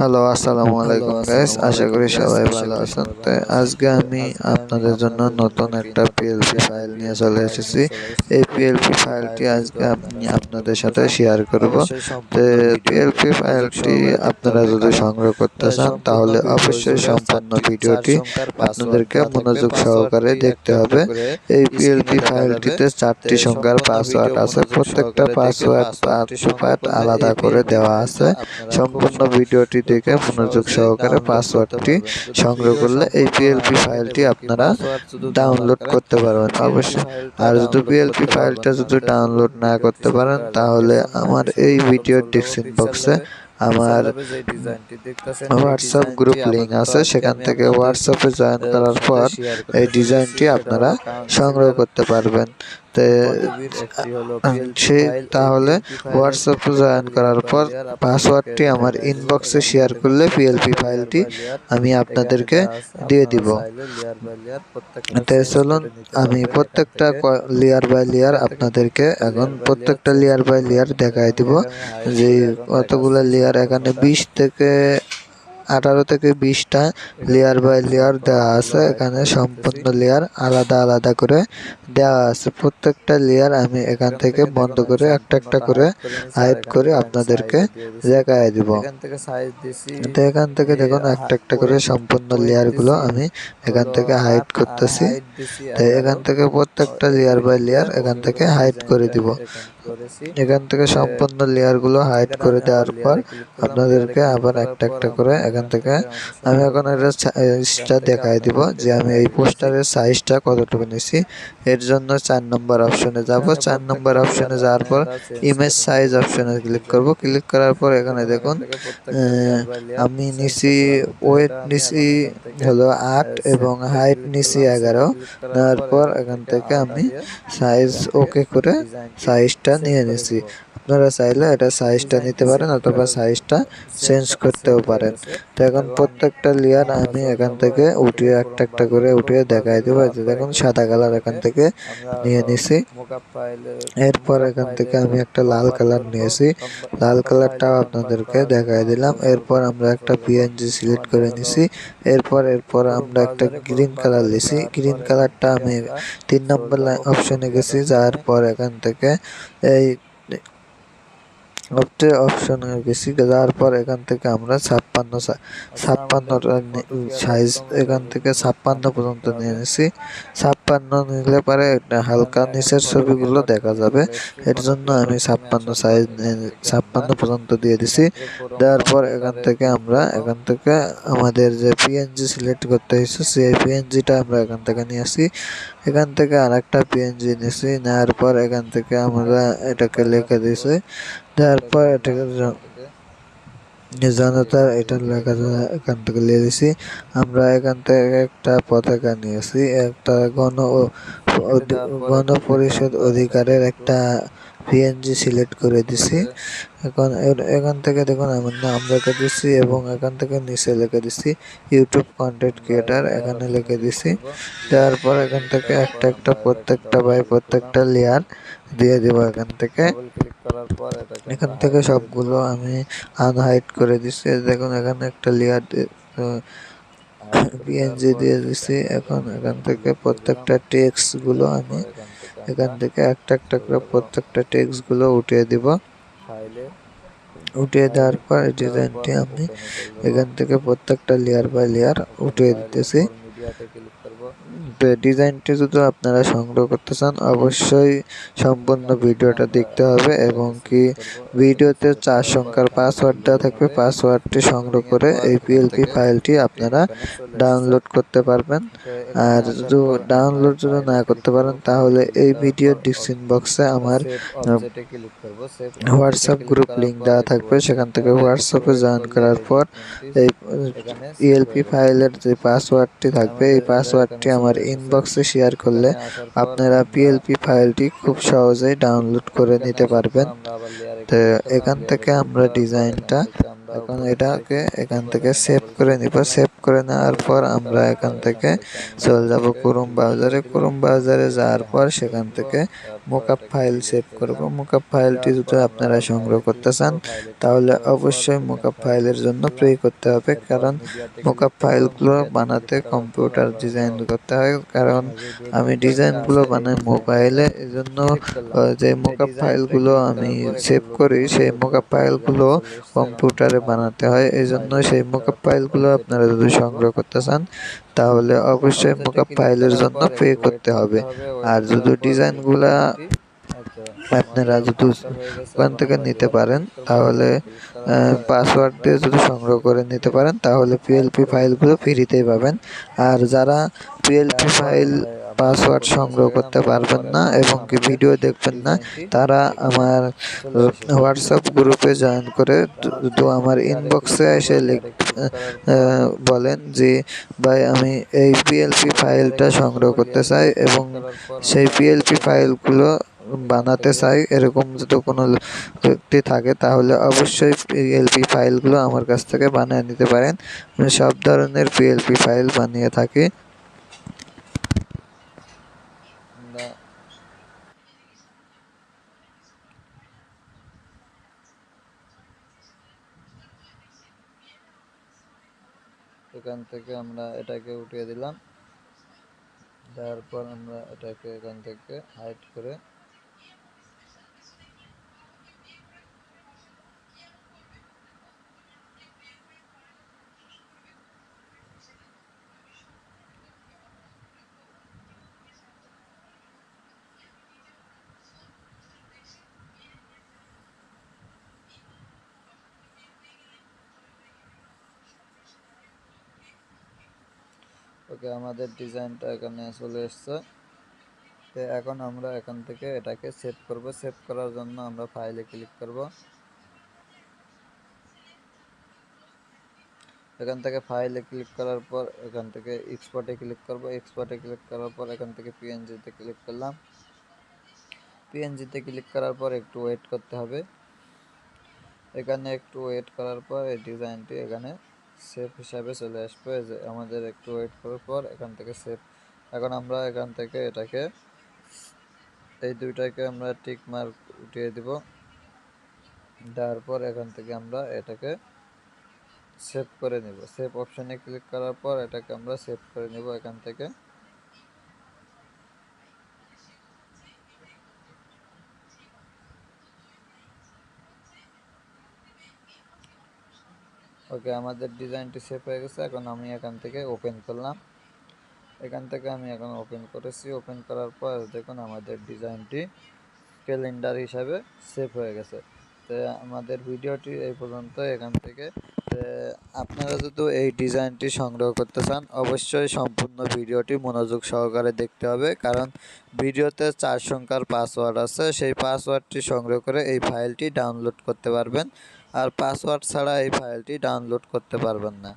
Hello, আসসালামু আলাইকুম guys. আশা করি সবাই ভালো আছেন। তো আজকে আমি আপনাদের জন্য নতুন একটা পিএলপি ফাইল নিয়ে চলে এসেছি। এই পিএলপি ফাইলটি আজকে আমি আপনাদের সাথে শেয়ার করব। তো পিএলপি ফাইলটি আপনারা যদি সংগ্রহ করতে চান তাহলে অবশ্যই সম্পূর্ণ ভিডিওটি আপনাদেরকে মনোযোগ সহকারে দেখতে হবে। এই পিএলপি ফাইলটিতে 4টি সংখ্যার পাসওয়ার্ড আছে। প্রত্যেকটা পাসওয়ার্ড পার্ট আলাদা করে দেওয়া আছে। সম্পূর্ণ ভিডিওটি দেখে মনোযোগ সহকারে পাসওয়ার্ডটি সংগ্রহ করলে এই পিএলপি ফাইলটি আপনারা ডাউনলোড করতে পারবেন অবশ্যই। আর যদি পিএলপি ফাইলটা যদি ডাউনলোড না করতে পারেন তাহলে আমার এই ভিডিওর ডেসক্রিপশন বক্সে আমার হোয়াটসঅ্যাপ গ্রুপ লিঙ্ক আছে, সেখান থেকে হোয়াটসঅ্যাপে জয়েন করার পর এই ডিজাইনটি আপনারা সংগ্রহ করতে পারবেন। তাহলে হোয়াটসঅ্যাপে জয়েন করার পর পাসওয়ার্ডটি আমার ইনবক্সে শেয়ার করলে পিএলপি ফাইলটি আমি আপনাদেরকে দিয়ে দিব। চলুন আমি প্রত্যেকটা লেয়ার বাই লেয়ার আপনাদেরকে এখন প্রত্যেকটা লেয়ার বাই লেয়ার দেখাই দিব যে কতগুলো লেয়ার এখানে 18 থেকে 20টা লেয়ার বাই লেয়ার দেওয়া আছে। এখানে সম্পূর্ণ লেয়ার আলাদা আলাদা করে দেওয়া আছে। প্রত্যেকটা লেয়ার আমি এখান থেকে বন্ধ করে একটা একটা করে হাইড করে আপনাদেরকে দেখাই দিব। এখান থেকে দেখুন একটা একটা করে সম্পূর্ণ লেয়ারগুলো আমি এখান থেকে হাইড করতেছি। তাই এখান থেকে প্রত্যেকটা লেয়ার বাই লেয়ার এখান থেকে হাইড করে দিব। এখান থেকে সম্পূর্ণ লেয়ারগুলো হাইড করে দেওয়ার পর আপনাদেরকে আবার একটা একটা করে এখান থেকে আমি এখন এটা সাইজটা দেখাই দিব যে আমি এই পোস্টারের সাইজটা কতটুকু নিছি। এর জন্য 4 নম্বর অপশনে যাব। 4 নম্বর অপশনে যাওয়ার পর ইমেজ সাইজ অপশনে ক্লিক করব। ক্লিক করার পর এখানে দেখুন আমি নিছি ওয়েট নিছি হলো 8 এবং হাইট নিছি 11। নেওয়ার পর এখান থেকে আমি সাইজ ওকে করে সাইজটা নিয়ে নিছি। আপনারা চাইলে এটা সাইজটা নিতে পারেন অথবা সাইজটা চেঞ্জ করতেও পারেন। তো এখন প্রত্যেকটা লেয়ার আমি এখান থেকে উঠিয়ে একটা একটা করে উঠিয়ে দেখাই দেবো। দেখুন সাদা কালার এখান থেকে নিয়ে নিছি। এরপর এখান থেকে আমি একটা লাল কালার নিয়েছি, লাল কালারটাও আপনাদেরকে দেখাই দিলাম। এরপর আমরা একটা পিএনজি সিলেক্ট করে নিছি। এরপর আমরা একটা গ্রিন কালার নিছি। গ্রিন কালারটা আমি 3 নম্বর অপশনে গেছি। যাওয়ার পর এখান থেকে এই অপশনে গেছি। যাওয়ার পর এখান থেকে আমরা 56টা সাইজ এখান থেকে 56 পর্যন্ত নিয়ে নিছি। 56 নিলে পরে হালকা নিচের ছবিগুলো দেখা যাবে, এর জন্য আমি 56 পর্যন্ত দিয়ে দিছি। দেওয়ার পর এখান থেকে আমাদের যে পিএনজি সিলেক্ট করতে হয়েছে সেই পিএনজিটা আমরা এখান থেকে নিয়ে আসি। এখান থেকে আরেকটা পিএনজি নিয়েছি। নেওয়ার পর এখান থেকে আমরা এটাকে লিখে দিয়েছি। তারপর এটাকে জনতার এটা লেখা এখান থেকে নিয়ে দিছি। আমরা এখান থেকে একটা পতাকা নিয়েছি, একটা গণপরিষদ অধিকারের একটা পিএনজি সিলেক্ট করে দিছি। এখান থেকে দেখুন আমার নাম লিখে দিছি এবং এখান থেকে নিচে লিখে দিছি ইউটিউব কন্টেন্ট ক্রিয়েটার, এখানে লিখে দিছি। তারপর এখান থেকে একটা একটা প্রত্যেকটা লেয়ার দিয়ে দেব। এখান থেকে সবগুলো আমি আনহাইড করে দিছি। দেখুন এখানে একটা লেয়ার পিএনজি দিয়ে দিছি। এখন এখান থেকে প্রত্যেকটা টেক্সট গুলো আমি এখান থেকে একটা একটা করে প্রত্যেকটা টেক্সট গুলো উঠিয়ে দিব। উঠিয়ে দেওয়ার পর ডিজাইনটি আমি এখান থেকে প্রত্যেকটা লেয়ার বাই লেয়ার উঠিয়ে দিতেছি। ডিজাইনটি যদি আপনারা সংগ্রহ করতে চান অবশ্যই সম্পূর্ণ ভিডিওটা দেখতে হবে এবং কি ভিডিওতে 4 সংখ্যার পাসওয়ার্ড দেওয়া থাকবে। পাসওয়ার্ডটি সংগ্রহ করে এই পিএলপি ফাইলটি আপনারা ডাউনলোড করতে পারবেন। আর যদি ডাউনলোড না করতে পারেন তাহলে এই ভিডিওর ডিসক্রিপশন বক্সে আমার হোয়াটসঅ্যাপ গ্রুপ লিঙ্ক দেওয়া থাকবে, সেখান থেকে হোয়াটসঅ্যাপে জয়েন করার পর এই পিএলপি ফাইলের যে পাসওয়ার্ডটি থাকবে এই পাসওয়ার্ডটি আমার ইনবক্সে শেয়ার করলে আপনারা পিএলপি ফাইলটি খুব সহজেই ডাউনলোড করে নিতে পারবেন। তো এখান থেকে আমরা ডিজাইনটা এখন এটাকে এখান থেকে সেভ করে নিব। সেভ করে নেওয়ার পর আমরা এখান থেকে চলে যাব ক্রোম ব্রাউজারে। ক্রোম ব্রাউজারে যাওয়ার পর সেখান থেকে মোকআপ ফাইল সেভ করব। মোকআপ ফাইলটি যদি আপনারা সংগ্রহ করতে চান তাহলে অবশ্যই মোকআপ ফাইলের জন্য পে করতে হবে, কারণ মোকআপ ফাইলগুলো বানাতে কম্পিউটার ডিজাইন করতে হয়। কারণ আমি ডিজাইনগুলো বানাই মোবাইলে, এজন্য যে মোকআপ ফাইলগুলো আমি সেভ করি সেই মোকআপ ফাইলগুলো কম্পিউটারে বানাতে হয়। এজন্য সেই মোকআপ ফাইলগুলো আপনারা যদি সংগ্রহ করতে চান তাহলে অবশ্যই মোকআপ ফাইলের জন্য পে করতে হবে। আর যদি ডিজাইনগুলা আপনারা যদি ওখান থেকে নিতে পারেন তাহলে পাসওয়ার্ড দিয়ে যদি সংগ্রহ করে নিতে পারেন তাহলে পিএলপি ফাইলগুলো ফ্রিতেই পাবেন। আর যারা পিএলপি ফাইল পাসওয়ার্ড সংগ্রহ করতে পারবেন না এবং কি ভিডিও দেখবেন না, তারা আমার হোয়াটসঅ্যাপ গ্রুপে জয়েন করে তো আমার ইনবক্সে এসে বলেন যে ভাই আমি এই পিএলপি ফাইলটা সংগ্রহ করতে চাই এবং সেই পিএলপি ফাইলগুলো বানাতে চাই, এরকম যদি কোনো ব্যক্তি থাকে তাহলে অবশ্যই পিএলপি ফাইলগুলো আমার কাছ থেকে বানিয়ে নিতে পারেন। আমি সব ধরনের পিএলপি ফাইল বানিয়ে থাকি। এখান থেকে আমরা এটাকে উঠিয়ে দিলাম, তারপর আমরা এটাকে এখান থেকে হাইড করে ওকে, আমাদের ডিজাইনটা এখানে চলে এসছে। তো এখন আমরা এখান থেকে এটাকে সেভ করব। সেভ করার জন্য আমরা ফাইলে ক্লিক করব। এখান থেকে ফাইলে ক্লিক করার পর এখান থেকে এক্সপোর্টে ক্লিক করব। এক্সপোর্টে ক্লিক করার পর এখান থেকে পিএনজিতে ক্লিক করলাম। পিএনজিতে ক্লিক করার পর একটু ওয়েট করতে হবে। এখানে একটু ওয়েট করার পর এই ডিজাইনটি এখানে সেভ হিসাবে চলে আসবে। যে আমাদের একটু ওয়েট করার পর এখান থেকে সেভ। এখন আমরা এখান থেকে এটাকে এই দুইটাকে আমরা টিক মার্ক উঠিয়ে দিব। তারপর এখান থেকে আমরা এটাকে সেভ করে নিব। সেভ অপশানে ক্লিক করার পর এটাকে আমরা সেভ করে নিব এখান থেকে। ওকে, আমাদের ডিজাইনটি সেভ হয়ে গেছে। এখন আমি এখান থেকে ওপেন করলাম। এখান থেকে আমি এখন ওপেন করেছি। ওপেন করার পর দেখুন আমাদের ডিজাইনটি ক্যালেন্ডার হিসাবে সেভ হয়ে গেছে। তো আমাদের ভিডিওটি এই পর্যন্ত। এখান থেকে আপনারা যদি এই ডিজাইনটি সংগ্রহ করতে চান অবশ্যই সম্পূর্ণ ভিডিওটি মনোযোগ সহকারে দেখতে হবে, কারণ ভিডিওতে 4 সংখ্যার পাসওয়ার্ড আছে। সেই পাসওয়ার্ডটি সংগ্রহ করে এই ফাইলটি ডাউনলোড করতে পারবেন, আর পাসওয়ার্ড ছাড়া এই ফাইলটি ডাউনলোড করতে পারবেন না।